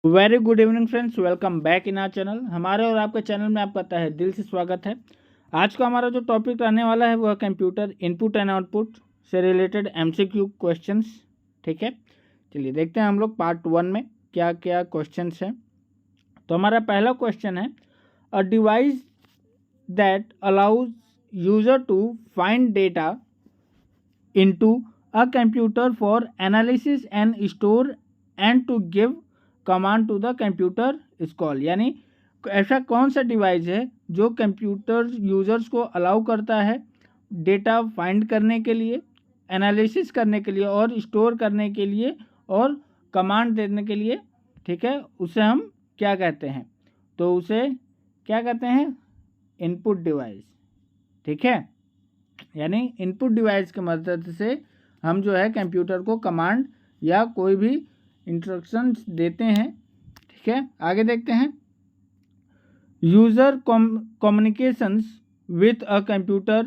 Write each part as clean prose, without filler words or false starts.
Very good evening friends, welcome back in our channel. हमारे और आपके चैनल में आपका तहे दिल से स्वागत है। आज का हमारा जो टॉपिक रहने वाला है वह कंप्यूटर इनपुट एंड आउटपुट से रिलेटेड एमसीक्यू क्वेश्चंस। ठीक है, चलिए देखते हैं हम लोग पार्ट 1 में क्या क्या क्वेश्चंस हैं। तो हमारा पहला क्वेश्चन है, a device that allows user to find data into a computer for analysis and store and to give command to the computer is called। यानी ऐसा कौन सा डिवाइस है जो कंप्यूटर यूजर्स को अलाउ करता है डेटा फाइंड करने के लिए, एनालिसिस करने के लिए और स्टोर करने के लिए और कमांड देने के लिए। ठीक है, उसे हम क्या कहते हैं? तो उसे क्या कहते हैं? Input device. ठीक है, यानी इनपुट डिवाइस की मदद से हम जो है कंप्यूटर को कमांड या कोई भी इंस्ट्रक्शंस देते हैं। ठीक है, आगे देखते हैं। User communications with a computer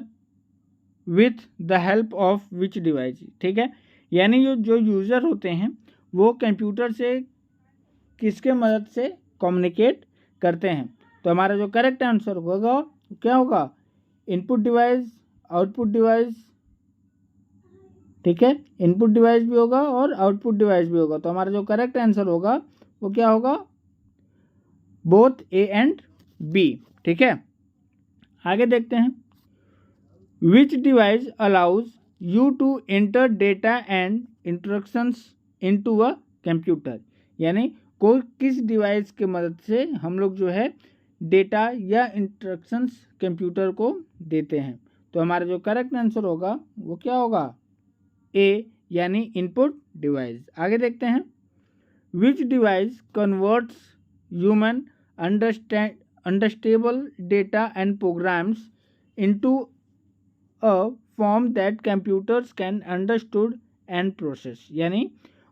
with the help of which device. ठीक है, यानी जो यूज़र होते हैं वो कंप्यूटर से किसके मदद से कम्युनिकेट करते हैं। तो हमारा जो करेक्ट आंसर होगा क्या होगा? Input device, output device. ठीक है, इनपुट डिवाइस भी होगा और आउटपुट डिवाइस भी होगा। तो हमारा जो करेक्ट आंसर होगा वो क्या होगा? Both A and B. ठीक है, आगे देखते हैं। Which device allows you to enter data and instructions into a computer. यानी कोई किस डिवाइस की मदद से हम लोग जो है डेटा या इंस्ट्रक्शंस कंप्यूटर को देते हैं। तो हमारा जो करेक्ट आंसर होगा वो क्या होगा? ए, यानी इनपुट डिवाइस। आगे देखते हैं। Which device converts human understandable data and programs into a form that computers can understood and process. यानी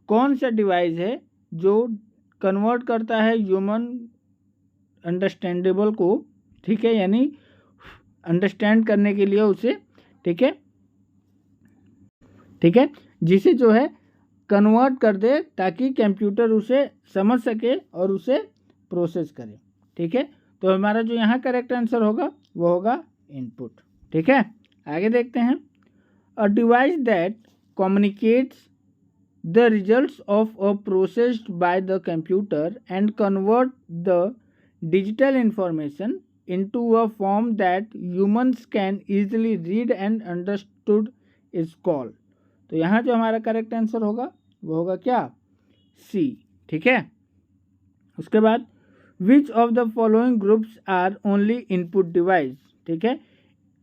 कौन सा डिवाइस है जो कन्वर्ट करता है ह्यूमन अंडरस्टैंडेबल को, ठीक है, यानी अंडरस्टैंड करने के लिए उसे, ठीक है, ठीक है, जिसे जो है कन्वर्ट कर दे ताकि कंप्यूटर उसे समझ सके और उसे प्रोसेस करे। ठीक है, तो हमारा जो यहाँ करेक्ट आंसर होगा वो होगा इनपुट। ठीक है, आगे देखते हैं। अ device that communicates the results of a processed by the computer and convert the digital information into a form that humans can easily read and understood is called। तो यहाँ जो हमारा करेक्ट आंसर होगा वो होगा क्या? सी। ठीक है, उसके बाद which of the following groups are only input device. ठीक है,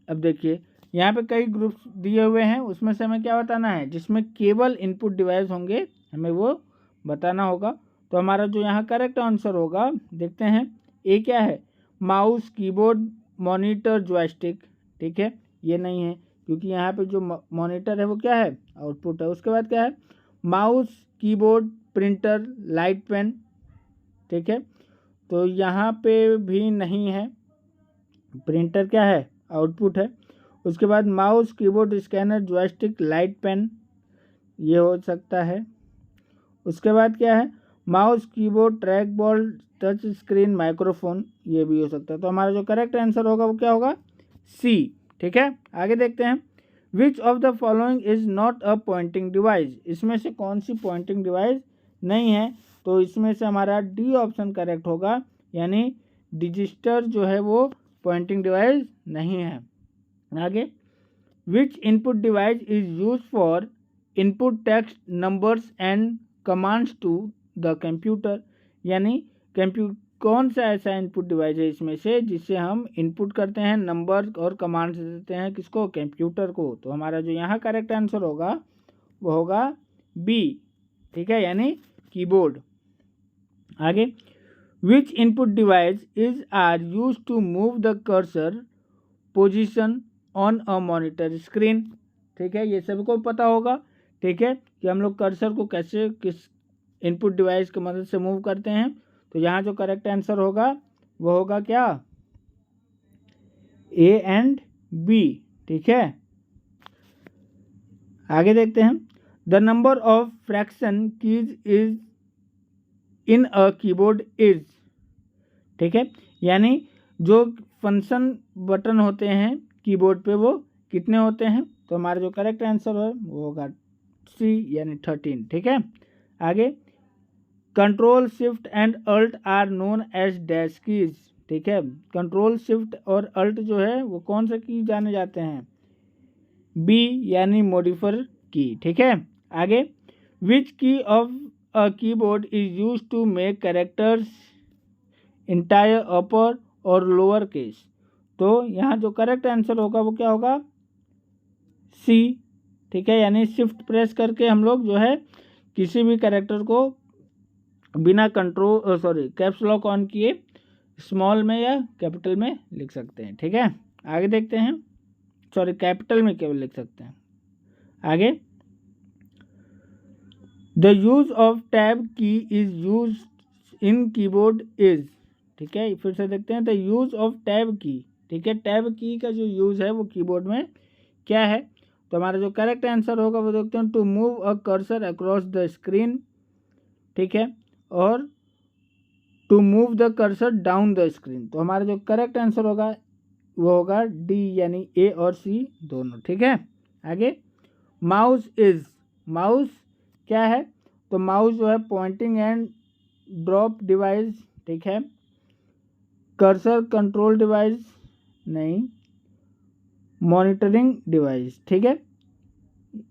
अब देखिए यहाँ पे कई ग्रुप्स दिए हुए हैं, उसमें से हमें क्या बताना है? जिसमें केवल इनपुट डिवाइस होंगे हमें वो बताना होगा। तो हमारा जो यहाँ करेक्ट आंसर होगा देखते हैं। ए क्या है? Mouse, keyboard, monitor, joystick. ठीक है, ये नहीं है क्योंकि यहाँ पे जो मॉनिटर है वो क्या है? आउटपुट है। उसके बाद क्या है? Mouse, keyboard, printer, light pen. ठीक है, तो यहाँ पे भी नहीं है। प्रिंटर क्या है? आउटपुट है। उसके बाद mouse, keyboard, scanner, joystick, light pen, ये हो सकता है। उसके बाद क्या है? Mouse, keyboard, track ball, touch screen, microphone, ये भी हो सकता है। तो हमारा जो करेक्ट आंसर होगा वो क्या होगा? सी। ठीक है, आगे देखते हैं। Which of the following is not a pointing device. इसमें से कौन सी पॉइंटिंग डिवाइस नहीं है? तो इसमें से हमारा डी ऑप्शन करेक्ट होगा, यानी रजिस्टर जो है वो पॉइंटिंग डिवाइस नहीं है। आगे, which input device is use for input text, numbers and commands to the computer. यानी कौन सा ऐसा इनपुट डिवाइस है इसमें से जिससे हम इनपुट करते हैं, नंबर और कमांड्स देते हैं किसको? कंप्यूटर को। तो हमारा जो यहाँ करेक्ट आंसर होगा वो होगा बी। ठीक है, यानी कीबोर्ड। आगे, which input device is are use to move the cursor position on a monitor screen. ठीक है, ये सभी को पता होगा। ठीक है, कि हम लोग कर्सर को कैसे किस इनपुट डिवाइस की मदद से मूव करते हैं। तो यहाँ जो करेक्ट आंसर होगा वो होगा क्या? A and B. ठीक है, आगे देखते हैं। The number of fraction keys is in a keyboard is, ठीक है, यानी जो फंक्शन बटन होते हैं कीबोर्ड पे वो कितने होते हैं, तो हमारा जो करेक्ट आंसर है वो होगा सी यानी 13, ठीक है। आगे control shift and alt are known as dash keys, ठीक है, कंट्रोल शिफ्ट और अल्ट जो है वो कौन से की जाने जाते हैं, बी यानी मॉडिफायर की, ठीक है। आगे which key of a keyboard is use to make characters entire upper और लोअर केस, तो यहाँ जो करेक्ट आंसर होगा वो क्या होगा, सी, ठीक है, यानी शिफ्ट प्रेस करके हम लोग जो है किसी भी कैरेक्टर को बिना कंट्रोल कैप्स लॉक ऑन किए स्मॉल में या कैपिटल में लिख सकते हैं, ठीक है। आगे देखते हैं, कैपिटल में केवल लिख सकते हैं। आगे द यूज ऑफ टैब की is use in keyboard is, ठीक है, फिर से देखते हैं द यूज ऑफ टैब की, ठीक है, टैब की का जो यूज है वो कीबोर्ड में क्या है, तो हमारा जो करेक्ट आंसर होगा वो देखते हैं to move a cursor across the screen, ठीक है, और to move the cursor down the screen, तो हमारा जो करेक्ट आंसर होगा वो होगा डी यानी ए और सी दोनों, ठीक है। आगे माउस इज, माउस क्या है, तो माउस जो है पॉइंटिंग एंड ड्रॉप डिवाइस, ठीक है, कर्सर कंट्रोल डिवाइस नहीं, मॉनिटरिंग डिवाइस, ठीक है,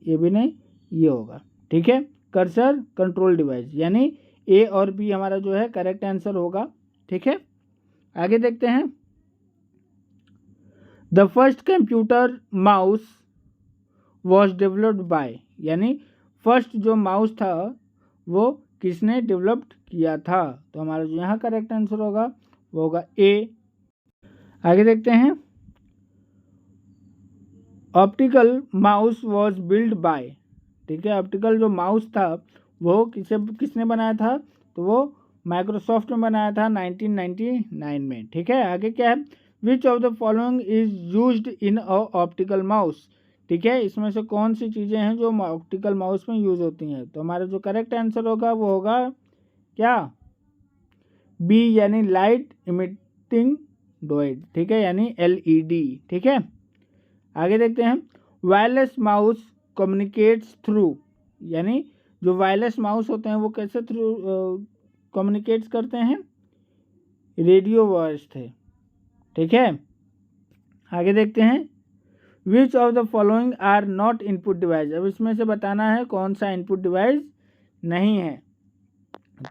ये भी नहीं, ये होगा, ठीक है, कर्सर कंट्रोल डिवाइस, यानी ए और बी हमारा जो है करेक्ट आंसर होगा, ठीक है। आगे देखते हैं the first computer mouse was developed by, यानी फर्स्ट जो माउस था वो किसने डेवलप्ड किया था, तो हमारा जो यहाँ करेक्ट आंसर होगा वो होगा ए। आगे देखते हैं optical mouse was build by, ठीक है, ऑप्टिकल जो माउस था वो किसने बनाया था, तो वो माइक्रोसॉफ्ट में बनाया था 1999 में, ठीक है। आगे क्या है विच of the following is used in a optical mouse, ठीक है, इसमें से कौन सी चीज़ें हैं जो ऑप्टिकल माउस में यूज होती हैं, तो हमारा जो करेक्ट आंसर होगा वो होगा क्या, बी यानी लाइट इमिटिंग डोइड, ठीक है, यानी LED, ठीक है। आगे देखते हैं वायरलेस माउस कम्युनिकेट्स थ्रू, यानी जो वायरलेस माउस होते हैं वो कैसे थ्रू कम्युनिकेट्स करते हैं, रेडियो वॉइस थे, ठीक है। आगे देखते हैं which of the following are not input device, अब इसमें से बताना है कौन सा इनपुट डिवाइस नहीं है,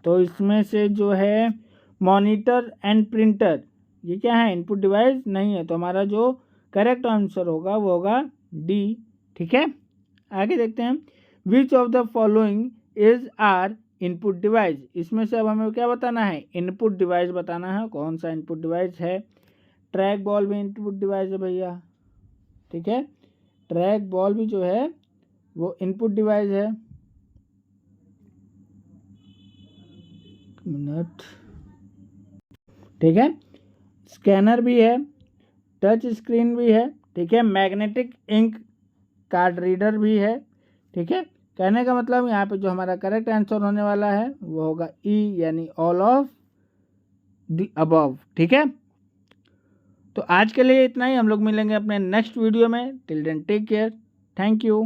तो इसमें से जो है मॉनिटर एंड प्रिंटर ये क्या है, इनपुट डिवाइस नहीं है, तो हमारा जो करेक्ट आंसर होगा वो होगा डी, ठीक है। आगे देखते हैं which of the following is are input device, इसमें से अब हमें क्या बताना है, इनपुट डिवाइस बताना है, कौन सा इनपुट डिवाइस है, ट्रैक बॉल भी इनपुट डिवाइस है भैया, ठीक है, ट्रैक बॉल भी जो है वो इनपुट डिवाइस है, मिनट, ठीक है, स्कैनर भी है, टच स्क्रीन भी है, ठीक है, मैग्नेटिक इंक कार्ड रीडर भी है, ठीक है। कहने का मतलब यहाँ पे जो हमारा करेक्ट आंसर होने वाला है वो होगा ई यानी ऑल ऑफ द अबव, ठीक है। तो आज के लिए इतना ही, हम लोग मिलेंगे अपने नेक्स्ट वीडियो में, till then take care, thank you.